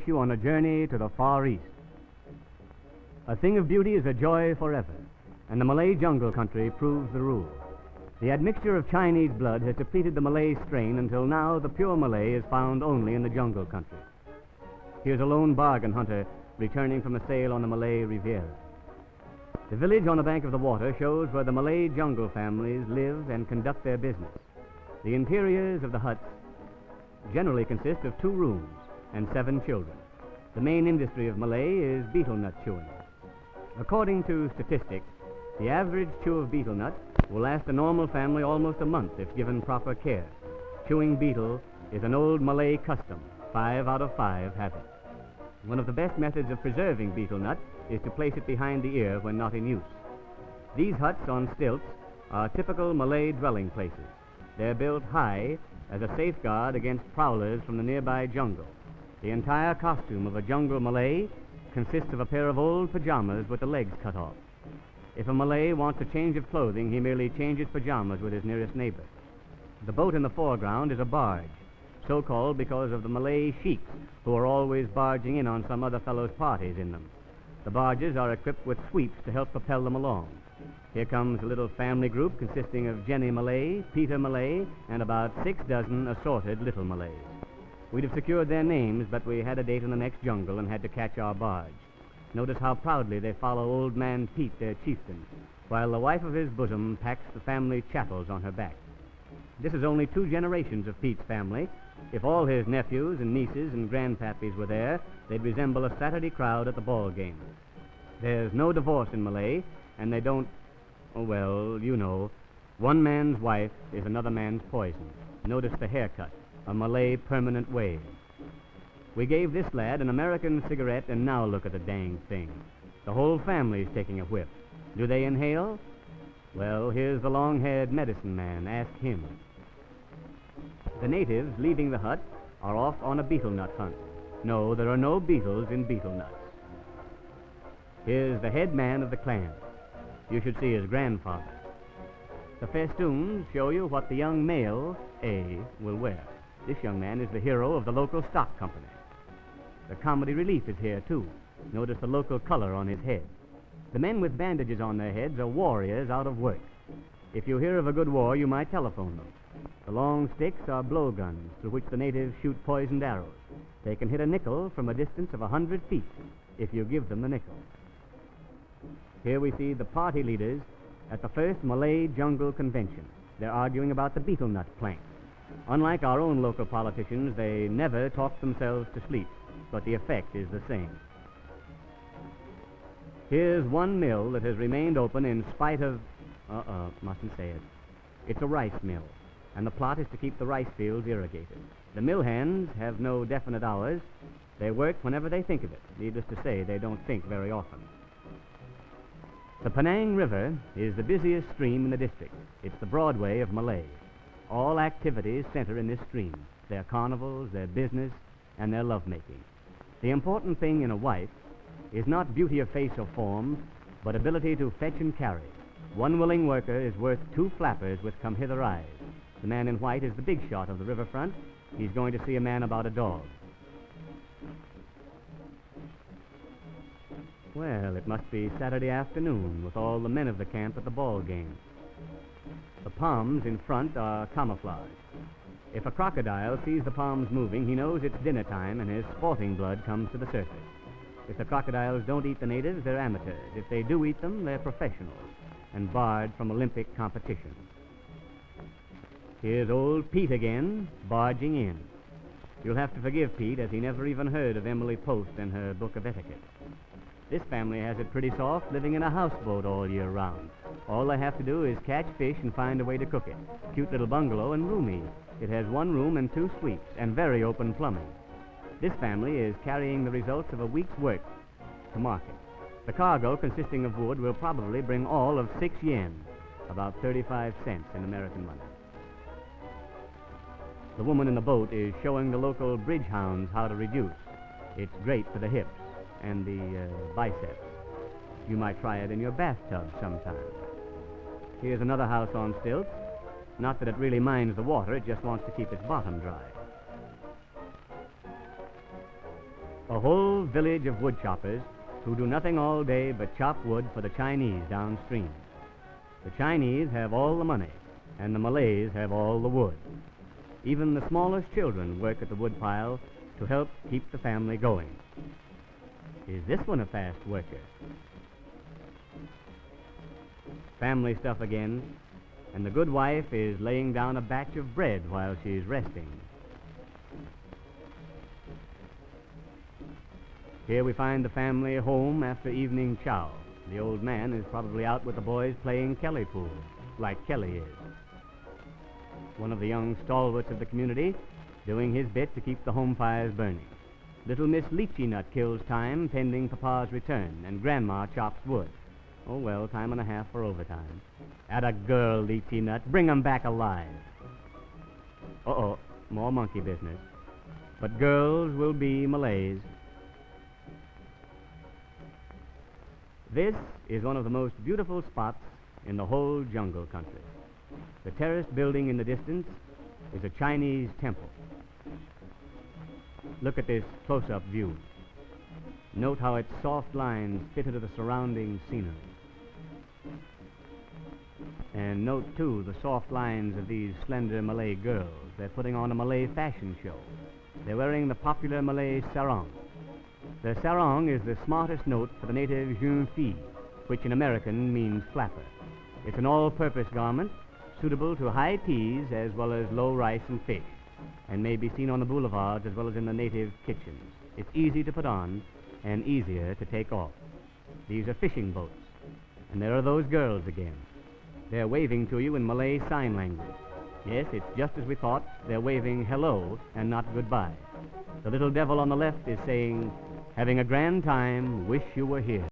you on a journey to the Far East. A thing of beauty is a joy forever, and the Malay jungle country proves the rule. The admixture of Chinese blood has depleted the Malay strain until now the pure Malay is found only in the jungle country. Here's a lone bargain hunter returning from a sail on the Malay Riviera. The village on the bank of the water shows where the Malay jungle families live and conduct their business. The interiors of the huts generally consist of 2 rooms and 7 children. The main industry of Malay is betel nut chewing. According to statistics, the average chew of betel nut will last a normal family almost a month if given proper care. Chewing betel is an old Malay custom. 5 out of 5 have it. One of the best methods of preserving betel nut is to place it behind the ear when not in use. These huts on stilts are typical Malay dwelling places. They're built high as a safeguard against prowlers from the nearby jungle. The entire costume of a jungle Malay consists of a pair of old pajamas with the legs cut off. If a Malay wants a change of clothing, he merely changes pajamas with his nearest neighbor. The boat in the foreground is a barge, so called because of the Malay sheiks who are always barging in on some other fellow's parties in them. The barges are equipped with sweeps to help propel them along. Here comes a little family group consisting of Jenny Malay, Peter Malay, and about 6 dozen assorted little Malays. We'd have secured their names, but we had a date in the next jungle and had to catch our barge. Notice how proudly they follow Old Man Pete, their chieftain, while the wife of his bosom packs the family chattels on her back. This is only 2 generations of Pete's family. If all his nephews and nieces and grandpappies were there, they'd resemble a Saturday crowd at the ball game. There's no divorce in Malay, and they don't, oh, well, you know, one man's wife is another man's poison. Notice the haircut, a Malay permanent wave. We gave this lad an American cigarette, and now look at the dang thing. The whole family's taking a whiff. Do they inhale? Well, here's the long-haired medicine man. Ask him. The natives leaving the hut are off on a betel nut hunt. No, there are no beetles in betel nuts. Here's the head man of the clan. You should see his grandfather. The festoons show you what the young male, A, will wear. This young man is the hero of the local stock company. The comedy relief is here, too. Notice the local color on his head. The men with bandages on their heads are warriors out of work. If you hear of a good war, you might telephone them. The long sticks are blowguns through which the natives shoot poisoned arrows. They can hit a nickel from a distance of 100 feet if you give them the nickel. Here we see the party leaders at the first Malay Jungle Convention. They're arguing about the betel nut plank. Unlike our own local politicians, they never talk themselves to sleep, but the effect is the same. Here's one mill that has remained open in spite of... mustn't say it. It's a rice mill, and the plot is to keep the rice fields irrigated. The mill hands have no definite hours. They work whenever they think of it. Needless to say, they don't think very often. The Penang River is the busiest stream in the district. It's the Broadway of Malay. All activities center in this stream. Their carnivals, their business, and their lovemaking. The important thing in a wife is not beauty of face or form, but ability to fetch and carry. One willing worker is worth 2 flappers with come-hither eyes. The man in white is the big shot of the riverfront. He's going to see a man about a dog. Well, it must be Saturday afternoon with all the men of the camp at the ball game. The palms in front are camouflage. If a crocodile sees the palms moving, he knows it's dinner time and his sporting blood comes to the surface. If the crocodiles don't eat the natives, they're amateurs. If they do eat them, they're professionals and barred from Olympic competition. Here's old Pete again, barging in. You'll have to forgive Pete, as he never even heard of Emily Post and her book of etiquette. This family has it pretty soft, living in a houseboat all year round. All they have to do is catch fish and find a way to cook it. Cute little bungalow and roomy. It has 1 room and 2 suites, and very open plumbing. This family is carrying the results of a week's work to market. The cargo, consisting of wood, will probably bring all of 6 yen, about 35 cents in American money. The woman in the boat is showing the local bridge hounds how to reduce. It's great for the hips and the biceps. You might try it in your bathtub sometime. Here's another house on stilts. Not that it really minds the water, it just wants to keep its bottom dry. A whole village of wood choppers who do nothing all day but chop wood for the Chinese downstream. The Chinese have all the money, and the Malays have all the wood. Even the smallest children work at the wood pile to help keep the family going. Is this one a fast worker? Family stuff again, and the good wife is laying down a batch of bread while she's resting. Here we find the family home after evening chow. The old man is probably out with the boys playing Kelly pool, like Kelly is. One of the young stalwarts of the community doing his bit to keep the home fires burning. Little Miss Lychee Nut kills time pending Papa's return, and Grandma chops wood. Oh, well, time and a half for overtime. Atta girl, Lychee Nut. Bring 'em back alive. Uh-oh, more monkey business. But girls will be Malays. This is one of the most beautiful spots in the whole jungle country. The terraced building in the distance is a Chinese temple. Look at this close-up view. Note how its soft lines fit into the surrounding scenery. And note, too, the soft lines of these slender Malay girls. They're putting on a Malay fashion show. They're wearing the popular Malay sarong. The sarong is the smartest note for the native jeune fille, which in American means flapper. It's an all-purpose garment suitable to high teas as well as low rice and fish, and may be seen on the boulevards as well as in the native kitchens. It's easy to put on and easier to take off. These are fishing boats, and there are those girls again. They're waving to you in Malay Sign Language. Yes, it's just as we thought. They're waving hello and not goodbye. The little devil on the left is saying, "Having a grand time, wish you were here."